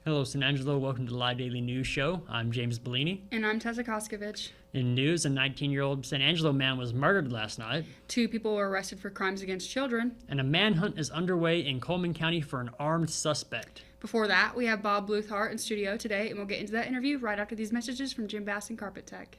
Hello, San Angelo. Welcome to the Live Daily News Show. I'm James Bouligny. And I'm Tessa Koskovich. In news, a 19-year-old San Angelo man was murdered last night. 2 people were arrested for crimes against children. And a manhunt is underway in Coleman County for an armed suspect. Before that, we have Bob Bluhardt in studio today, and we'll get into that interview right after these messages from Jim Bass and Carpet Tech.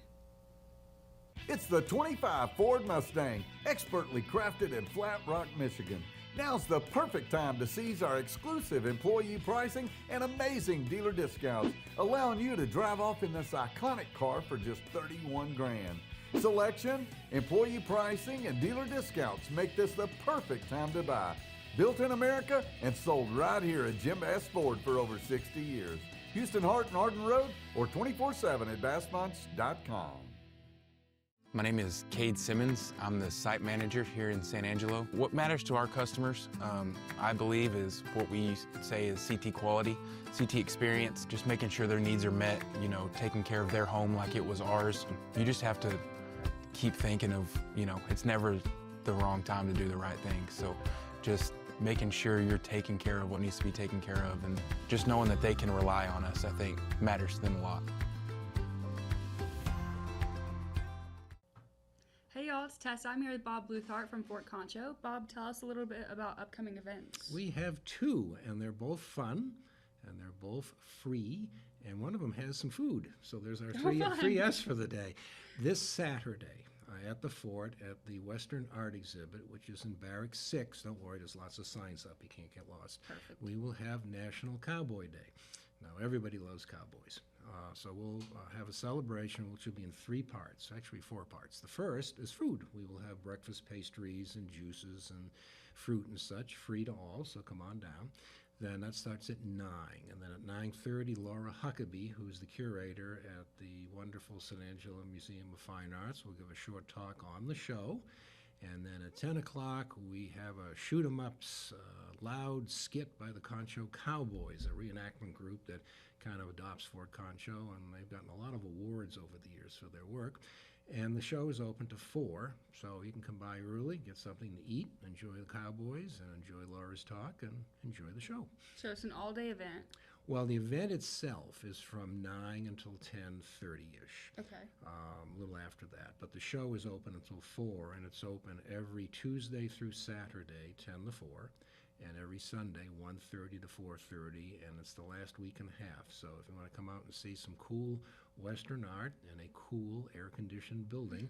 It's the 25 Ford Mustang, expertly crafted in Flat Rock, Michigan. Now's the perfect time to seize our exclusive employee pricing and amazing dealer discounts, allowing you to drive off in this iconic car for just $31 grand. Selection, employee pricing, and dealer discounts make this the perfect time to buy. Built in America and sold right here at Jim Bass Ford for over 60 years. Houston Hart and Arden Road or 24/7 at bassmunch.com. My name is Cade Simmons. I'm the site manager here in San Angelo. What matters to our customers, I believe, is what we say is CT quality, CT experience, just making sure their needs are met, taking care of their home like it was ours. You just have to keep thinking of, it's never the wrong time to do the right thing. So just making sure you're taking care of what needs to be taken care of, and just knowing that they can rely on us, I think, matters to them a lot. Hey y'all, it's Tessa. I'm here with Bob Bluhardt from Fort Concho. Bob, tell us a little bit about upcoming events. We have 2, and they're both fun, and they're both free, and one of them has some food. So there's our three S for the day. This Saturday at the fort at the Western Art Exhibit, which is in Barracks 6. Don't worry, there's lots of signs up. You can't get lost. Perfect. We will have National Cowboy Day. Now, everybody loves cowboys. So we'll have a celebration which will be in 3 parts, actually 4 parts. The first is food. We will have breakfast pastries and juices and fruit and such, free to all, so come on down. Then that starts at 9. And then at 9:30, Laura Huckabee, who's the curator at the wonderful San Angelo Museum of Fine Arts, will give a short talk on the show. And then at 10 o'clock, we have a shoot 'em ups loud skit by the Concho Cowboys, a reenactment group that kind of adopts Fort Concho, and they've gotten a lot of awards over the years for their work. And the show is open to 4, so you can come by early, get something to eat, enjoy the Cowboys, and enjoy Laura's talk, and enjoy the show. So it's an all-day event. Well, the event itself is from 9 until 10:30-ish. Okay. A little after that. But the show is open until 4, and it's open every Tuesday through Saturday, 10 to 4, and every Sunday, 1:30 to 4:30, and it's the last week and a half. So if you want to come out and see some cool Western art in a cool, air-conditioned building,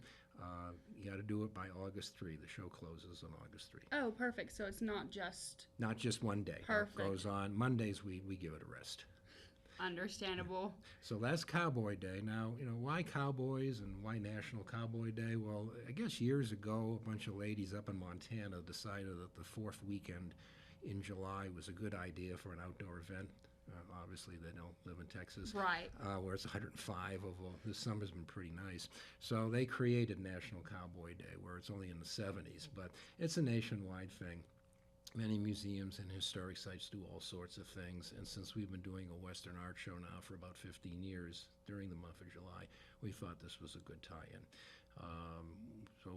you got to do it by August 3. The show closes on August 3. Oh, perfect. So it's not just... Not just one day. Perfect. It goes on. Mondays, we give it a rest. Understandable. So that's Cowboy Day. Now, why cowboys and why National Cowboy Day? Well, I guess years ago, a bunch of ladies up in Montana decided that the 4th weekend in July was a good idea for an outdoor event. Obviously, they don't live in Texas, Right. Where it's 105. This summer's been pretty nice. So they created National Cowboy Day, where it's only in the 70s, but it's a nationwide thing. Many museums and historic sites do all sorts of things, and since we've been doing a Western art show now for about 15 years during the month of July, we thought this was a good tie-in. So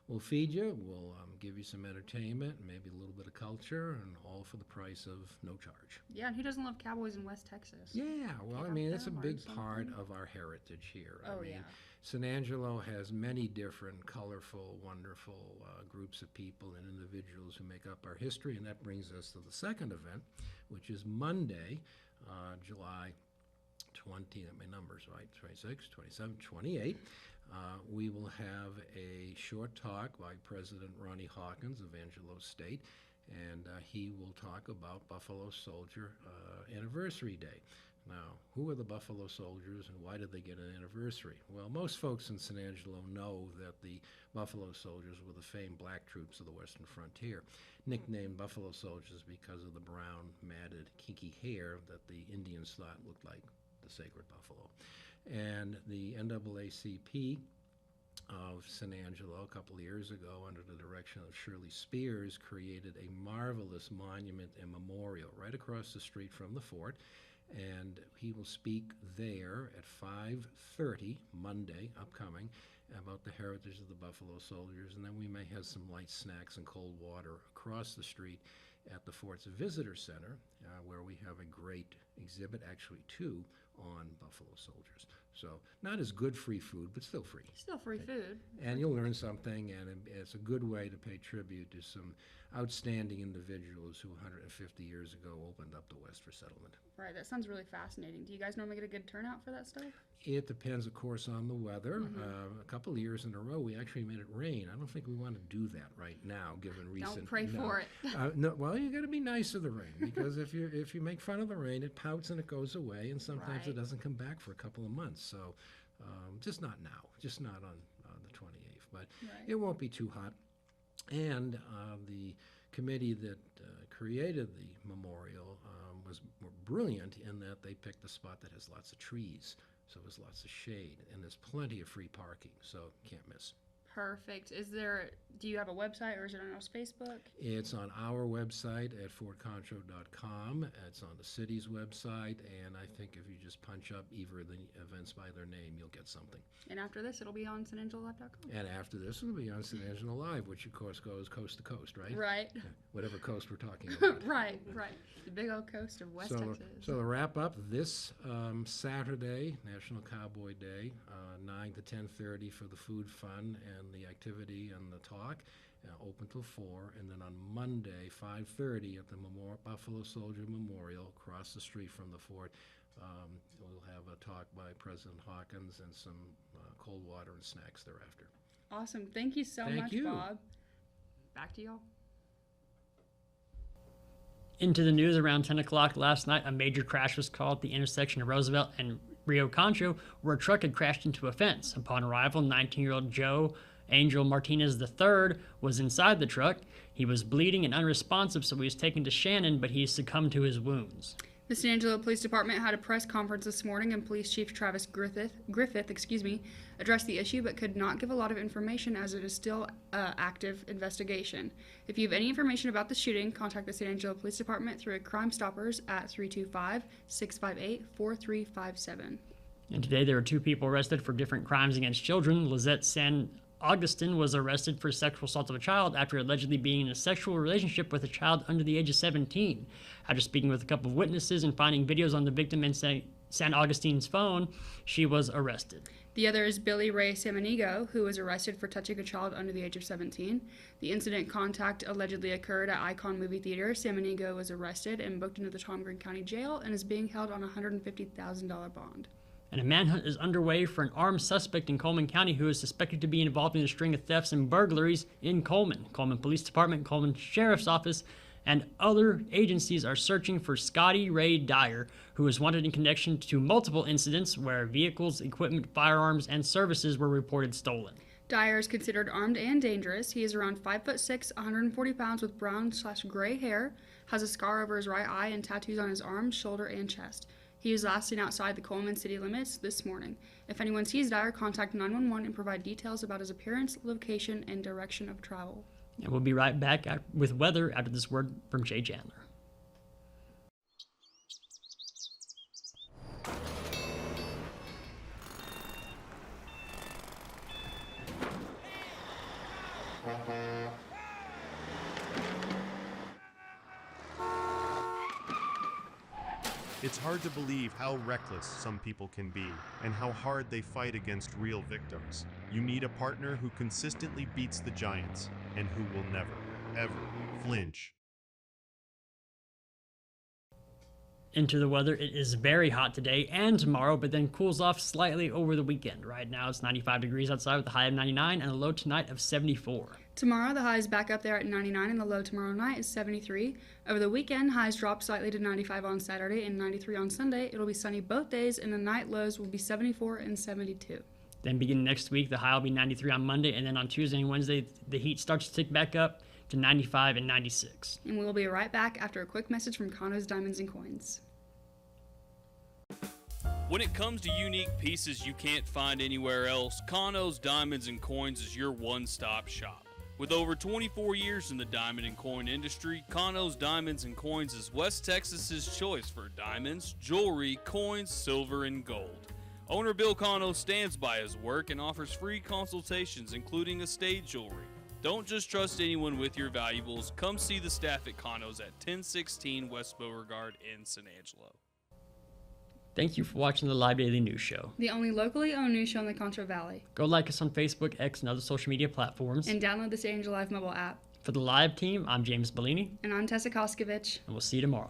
we'll feed you, we'll give you some entertainment, maybe a little bit of culture, and all for the price of no charge. Yeah, and who doesn't love cowboys in West Texas? Yeah, well, Get I out mean, there, it's a learn big part something. of our heritage here. Oh, I mean, yeah. San Angelo has many different, colorful, wonderful groups of people and individuals who make up our history, and that brings us to the second event, which is Monday, July 20, my numbers, right, 26, 27, 28. We will have a short talk by President Ronnie Hawkins of Angelo State, and he will talk about Buffalo Soldier Anniversary Day. Now, who are the Buffalo Soldiers and why did they get an anniversary? Well, most folks in San Angelo know that the Buffalo Soldiers were the famed black troops of the Western Frontier, nicknamed Buffalo Soldiers because of the brown, matted, kinky hair that the Indians thought looked like the sacred buffalo. And the NAACP of San Angelo a couple of years ago, under the direction of Shirley Spears, created a marvelous monument and memorial right across the street from the fort. And he will speak there at 5:30, Monday, upcoming, about the heritage of the Buffalo Soldiers. And then we may have some light snacks and cold water across the street at the fort's visitor center, where we have a great exhibit, actually 2, on buffalo soldiers. So not as good free food, but still free. Still free food. And you'll learn something, and it's a good way to pay tribute to some outstanding individuals who 150 years ago opened up the West for settlement. Right, that sounds really fascinating. Do you guys normally get a good turnout for that stuff? It depends, of course, on the weather. A couple of years in a row, we actually made it rain. I don't think we want to do that right now, given recent. Don't pray for it. No, well, you got to be nice to the rain, because if you make fun of the rain, it pouts and it goes away, and sometimes it doesn't come back for a couple of months. So, just not now, just not on the 28th. But it won't be too hot. And the committee that created the memorial were brilliant in that they picked a spot that has lots of trees, so there's lots of shade, and there's plenty of free parking, so can't miss. Perfect. Do you have a website, or is it on our Facebook? It's on our website at fortconcho.com. It's on the city's website, and I think if you just punch up either of the events by their name, you'll get something. And after this, it'll be on sanangelolive.com. And after this, it'll be on San Angelo Live, which of course goes coast to coast, right? Right. Yeah, whatever coast we're talking about. Right. The big old coast of West Texas. So to wrap up, this Saturday, National Cowboy Day, 9 to 10:30 for the food, fun, and the activity and the talk, open till 4. And then on Monday, 5:30 at the Buffalo Soldier Memorial, across the street from the fort, we'll have a talk by President Hawkins and some cold water and snacks thereafter. Awesome. Thank you so much, Bob. Back to y'all. Into the news around 10 o'clock last night, a major crash was called at the intersection of Roosevelt and Rio Concho, where a truck had crashed into a fence. Upon arrival, 19-year-old Joe Angel Martinez III was inside the truck. He was bleeding and unresponsive, so he was taken to Shannon, but he succumbed to his wounds. The San Angelo Police Department had a press conference this morning, and Police Chief Travis Griffith, addressed the issue but could not give a lot of information as it is still active investigation. If you have any information about the shooting, contact the San Angelo Police Department through Crime Stoppers at 325-658-4357. And today there were 2 people arrested for different crimes against children. Lizette San Augustine was arrested for sexual assault of a child after allegedly being in a sexual relationship with a child under the age of 17. After speaking with a couple of witnesses and finding videos on the victim in San Augustine's phone, she was arrested. The other is Billy Ray Samanigo, who was arrested for touching a child under the age of 17. The incident contact allegedly occurred at Icon Movie Theater. Samanigo was arrested and booked into the Tom Green County Jail and is being held on a $150,000 bond. And a manhunt is underway for an armed suspect in Coleman County who is suspected to be involved in a string of thefts and burglaries in Coleman. Coleman Police Department, Coleman Sheriff's Office, and other agencies are searching for Scotty Ray Dyer, who is wanted in connection to multiple incidents where vehicles, equipment, firearms, and services were reported stolen. Dyer is considered armed and dangerous. He is around 5'6", 140 pounds with brown/gray hair, has a scar over his right eye, and tattoos on his arms, shoulder, and chest. He was last seen outside the Coleman city limits this morning. If anyone sees Dyer, contact 911 and provide details about his appearance, location, and direction of travel. And we'll be right back with weather after this word from Jay Chandler. It's hard to believe how reckless some people can be and how hard they fight against real victims. You need a partner who consistently beats the giants and who will never, ever flinch. Into the weather, it is very hot today and tomorrow, but then cools off slightly over the weekend. Right now it's 95 degrees outside with a high of 99 and a low tonight of 74. Tomorrow, the high is back up there at 99 and the low tomorrow night is 73. Over the weekend, highs drop slightly to 95 on Saturday and 93 on Sunday. It'll be sunny both days and the night lows will be 74 and 72. Then beginning next week, the high will be 93 on Monday, and then on Tuesday and Wednesday, the heat starts to tick back up to 95 and 96. And we'll be right back after a quick message from Conno's Diamonds and Coins. When it comes to unique pieces you can't find anywhere else, Conno's Diamonds and Coins is your one-stop shop. With over 24 years in the diamond and coin industry, Conno's Diamonds and Coins is West Texas's choice for diamonds, jewelry, coins, silver, and gold. Owner Bill Conno stands by his work and offers free consultations, including estate jewelry. Don't just trust anyone with your valuables. Come see the staff at Conno's at 1016 West Beauregard in San Angelo. Thank you for watching the Live Daily News Show. The only locally owned news show in the Concho Valley. Go like us on Facebook, X, and other social media platforms. And download the San Angelo Live mobile app. For the live team, I'm James Bouligny. And I'm Tessa Koskovich. And we'll see you tomorrow.